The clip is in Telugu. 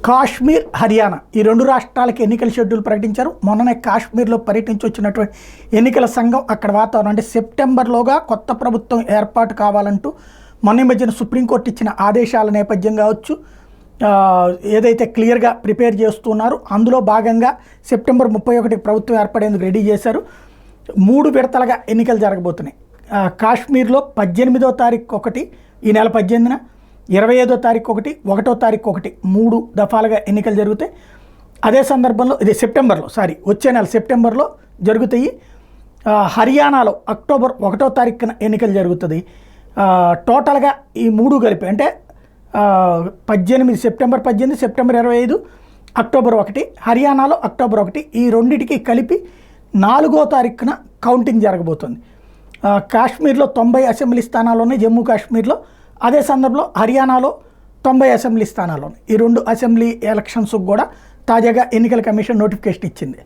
కాశ్మీర్, హర్యానా ఈ రెండు రాష్ట్రాలకి ఎన్నికల షెడ్యూల్ ప్రకటించారు. మొన్ననే కాశ్మీర్లో పర్యటించి వచ్చినటువంటి ఎన్నికల సంఘం అక్కడ వాతావరణం అంటే సెప్టెంబర్లోగా కొత్త ప్రభుత్వం ఏర్పాటు కావాలంటూ మొన్న మధ్యన సుప్రీంకోర్టు ఇచ్చిన ఆదేశాల నేపథ్యం కావచ్చు, ఏదైతే క్లియర్గా ప్రిపేర్ చేస్తున్నారు అందులో భాగంగా సెప్టెంబర్ 31 ప్రభుత్వం ఏర్పడేందుకు రెడీ చేశారు. 3 విడతలుగా ఎన్నికలు జరగబోతున్నాయి. కాశ్మీర్లో 18వ తారీఖు ఒకటి, ఈ నెల 18న, 25వ తారీఖు ఒకటి, 1వ తారీఖు ఒకటి, 3 దఫాలుగా ఎన్నికలు జరుగుతాయి. అదే సందర్భంలో ఇది వచ్చే నెల సెప్టెంబర్లో జరుగుతాయి. హర్యానాలో అక్టోబర్ 1వ తారీఖున ఎన్నికలు జరుగుతుంది. టోటల్గా ఈ 3 కలిపి అంటే 18 సెప్టెంబర్ 18, సెప్టెంబర్ 25, అక్టోబర్ 1, హర్యానాలో అక్టోబర్ 1 ఈ రెండింటికి కలిపి 4వ తారీఖున కౌంటింగ్ జరగబోతుంది. కాశ్మీర్లో 90 అసెంబ్లీ స్థానాలు ఉన్నాయి, జమ్మూ కాశ్మీర్లో. అదే సందర్భంలో హర్యానాలో 90 అసెంబ్లీ స్థానాలు ఉన్నాయి. ఈ 2 అసెంబ్లీ ఎలక్షన్స్కి కూడా తాజాగా ఎన్నికల కమిషన్ నోటిఫికేషన్ ఇచ్చింది.